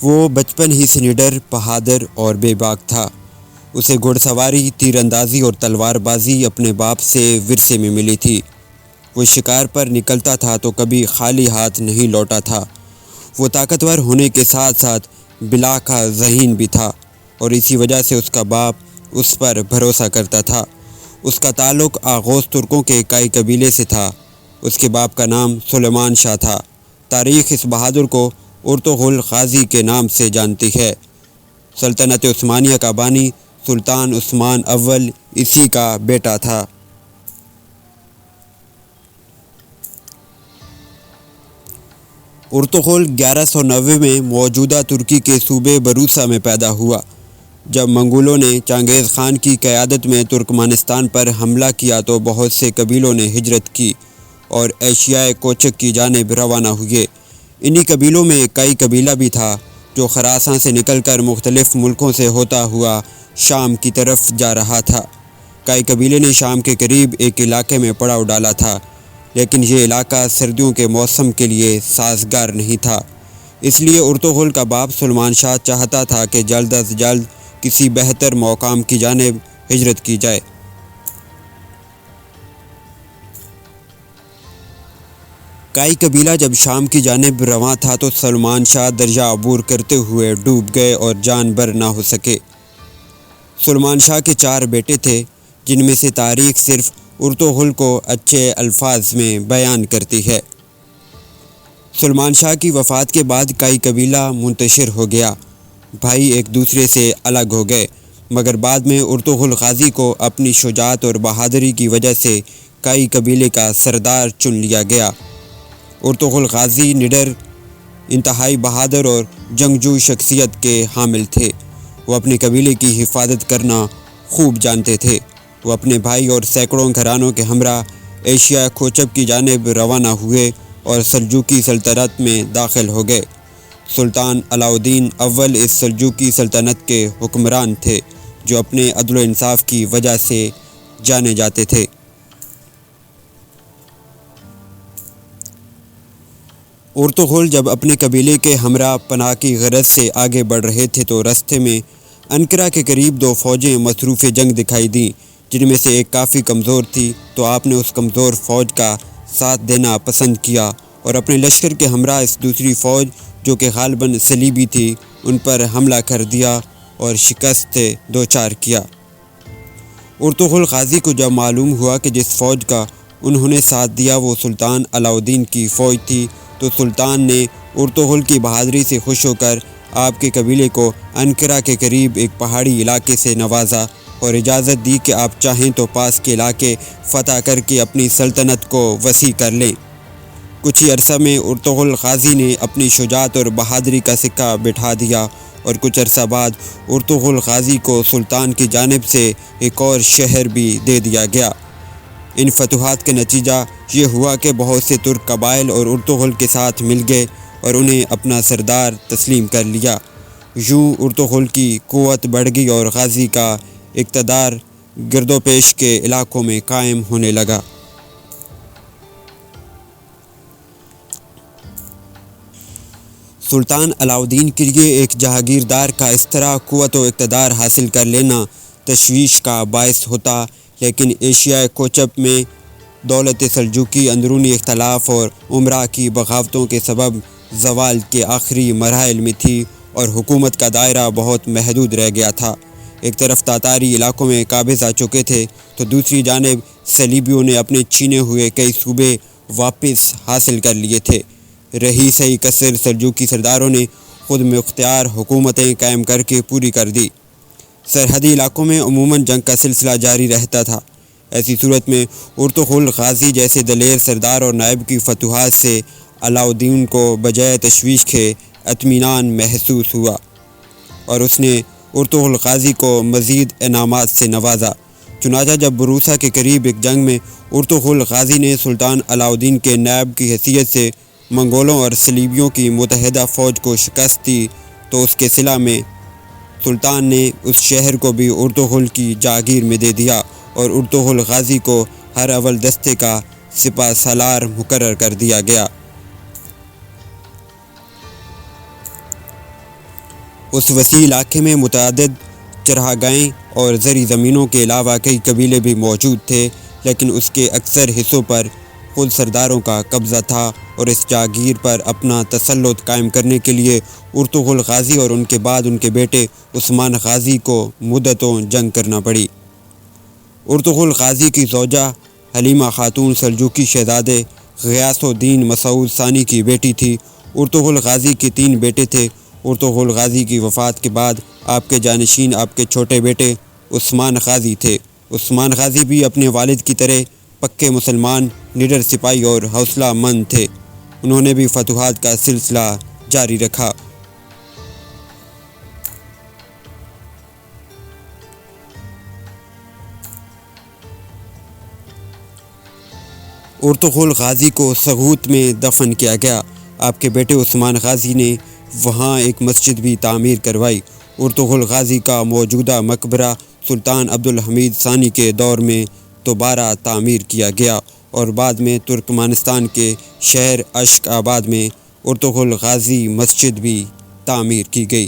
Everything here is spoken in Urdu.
وہ بچپن ہی سے نڈر، بہادر اور بے باک تھا۔ اسے گھڑ سواری، تیر اندازی اور تلوار بازی اپنے باپ سے ورثے میں ملی تھی۔ وہ شکار پر نکلتا تھا تو کبھی خالی ہاتھ نہیں لوٹا تھا۔ وہ طاقتور ہونے کے ساتھ ساتھ بلاخا ذہین بھی تھا، اور اسی وجہ سے اس کا باپ اس پر بھروسہ کرتا تھا۔ اس کا تعلق آغوز ترکوں کے کائی قبیلے سے تھا۔ اس کے باپ کا نام سلیمان شاہ تھا۔ تاریخ اس بہادر کو ارطغرل غازی کے نام سے جانتی ہے۔ سلطنت عثمانیہ کا بانی سلطان عثمان اول اسی کا بیٹا تھا۔ ارطغرل 1190 میں موجودہ ترکی کے صوبے بروسا میں پیدا ہوا۔ جب منگولوں نے چنگیز خان کی قیادت میں ترکمانستان پر حملہ کیا تو بہت سے قبیلوں نے ہجرت کی اور ایشیائے کوچک کی جانب روانہ ہوئے۔ انہی قبیلوں میں کئی قبیلہ بھی تھا جو خراساں سے نکل کر مختلف ملکوں سے ہوتا ہوا شام کی طرف جا رہا تھا۔ کئی قبیلے نے شام کے قریب ایک علاقے میں پڑاؤ ڈالا تھا، لیکن یہ علاقہ سردیوں کے موسم کے لیے سازگار نہیں تھا۔ اس لیے ارطغرل کا باپ سلیمان شاہ چاہتا تھا کہ جلد از جلد کسی بہتر مقام کی جانب ہجرت کی جائے۔ کائی قبیلہ جب شام کی جانب رواں تھا تو سلیمان شاہ دریا عبور کرتے ہوئے ڈوب گئے اور جان بر نہ ہو سکے۔ سلیمان شاہ کے 4 بیٹے تھے، جن میں سے تاریخ صرف ارطغرل کو اچھے الفاظ میں بیان کرتی ہے۔ سلیمان شاہ کی وفات کے بعد کائی قبیلہ منتشر ہو گیا، بھائی ایک دوسرے سے الگ ہو گئے، مگر بعد میں ارطغرل غازی کو اپنی شجاعت اور بہادری کی وجہ سے کائی قبیلے کا سردار چن لیا گیا۔ ارطغرل غازی نڈر، انتہائی بہادر اور جنگجو شخصیت کے حامل تھے۔ وہ اپنے قبیلے کی حفاظت کرنا خوب جانتے تھے۔ وہ اپنے بھائی اور سینکڑوں گھرانوں کے ہمراہ ایشیا کوچب کی جانب روانہ ہوئے اور سلجوقی سلطنت میں داخل ہو گئے۔ سلطان علاؤالدین اول اس سلجوقی سلطنت کے حکمران تھے، جو اپنے عدل و انصاف کی وجہ سے جانے جاتے تھے۔ ارطغرل جب اپنے قبیلے کے ہمراہ پناہ کی غرض سے آگے بڑھ رہے تھے تو راستے میں انقرہ کے قریب 2 فوجیں مصروف جنگ دکھائی دیں، جن میں سے ایک کافی کمزور تھی، تو آپ نے اس کمزور فوج کا ساتھ دینا پسند کیا اور اپنے لشکر کے ہمراہ اس دوسری فوج جو کہ غالباً صلیبی تھی، ان پر حملہ کر دیا اور شکست دوچار کیا۔ ارطغرل غازی کو جب معلوم ہوا کہ جس فوج کا انہوں نے ساتھ دیا وہ سلطان علاؤالدین کی فوج تھی، تو سلطان نے ارطغرل کی بہادری سے خوش ہو کر آپ کے قبیلے کو انقرہ کے قریب ایک پہاڑی علاقے سے نوازا اور اجازت دی کہ آپ چاہیں تو پاس کے علاقے فتح کر کے اپنی سلطنت کو وسیع کر لیں۔ کچھ ہی عرصہ میں ارطغرل غازی نے اپنی شجاعت اور بہادری کا سکہ بٹھا دیا، اور کچھ عرصہ بعد ارطغرل غازی کو سلطان کی جانب سے ایک اور شہر بھی دے دیا گیا۔ ان فتوحات کا نتیجہ یہ ہوا کہ بہت سے ترک قبائل اور ارطغرل کے ساتھ مل گئے اور انہیں اپنا سردار تسلیم کر لیا۔ یوں ارطغرل کی قوت بڑھ گئی اور غازی کا اقتدار گرد و پیش کے علاقوں میں قائم ہونے لگا۔ سلطان علاؤالدین کے لیے ایک جہانگیردار کا اس طرح قوت و اقتدار حاصل کر لینا تشویش کا باعث ہوتا، لیکن ایشیائے کوچب میں دولت سلجوقی اندرونی اختلاف اور امراء کی بغاوتوں کے سبب زوال کے آخری مراحل میں تھی اور حکومت کا دائرہ بہت محدود رہ گیا تھا۔ ایک طرف تاتاری علاقوں میں قابض آ چکے تھے تو دوسری جانب صلیبیوں نے اپنے چھینے ہوئے کئی صوبے واپس حاصل کر لیے تھے۔ رہی سہی کثر سلجوقی سرداروں نے خود مختار حکومتیں قائم کر کے پوری کر دی۔ سرحدی علاقوں میں عموماً جنگ کا سلسلہ جاری رہتا تھا۔ ایسی صورت میں ارطغرل غازی جیسے دلیر سردار اور نائب کی فتوحات سے علاؤالدین کو بجائے تشویش کے اطمینان محسوس ہوا، اور اس نے ارطغرل غازی کو مزید انعامات سے نوازا۔ چنانچہ جب بروسا کے قریب ایک جنگ میں ارطغرل غازی نے سلطان علاؤالدین کے نائب کی حیثیت سے منگولوں اور صلیبیوں کی متحدہ فوج کو شکست دی، تو اس کے صلہ میں سلطان نے اس شہر کو بھی ارطغرل کی جاگیر میں دے دیا اور ارطغرل غازی کو ہر اول دستے کا سپہ سالار مقرر کر دیا گیا۔ اس وسیع علاقے میں متعدد چراگاہیں اور زرعی زمینوں کے علاوہ کئی قبیلے بھی موجود تھے، لیکن اس کے اکثر حصوں پر خود سرداروں کا قبضہ تھا اور اس جاگیر پر اپنا تسلط قائم کرنے کے لیے ارطغرل غازی اور ان کے بعد ان کے بیٹے عثمان غازی کو مدتوں جنگ کرنا پڑی۔ ارطغرل غازی کی زوجہ حلیمہ خاتون سلجوقی شہزادے غیاث الدین مسعود ثانی کی بیٹی تھی۔ ارطغرل غازی کے 3 بیٹے تھے۔ ارطغرل غازی کی وفات کے بعد آپ کے جانشین آپ کے چھوٹے بیٹے عثمان غازی تھے۔ عثمان غازی بھی اپنے والد کی طرح پکے مسلمان، نڈر سپاہی اور حوصلہ مند تھے۔ انہوں نے بھی فتوحات کا سلسلہ جاری رکھا۔ ارطغرل غازی کو سغوت میں دفن کیا گیا۔ آپ کے بیٹے عثمان غازی نے وہاں ایک مسجد بھی تعمیر کروائی۔ ارطغرل غازی کا موجودہ مقبرہ سلطان عبدالحمید ثانی کے دور میں دوبارہ تعمیر کیا گیا اور بعد میں ترکمانستان کے شہر اشک آباد میں ارطغرل غازی مسجد بھی تعمیر کی گئی۔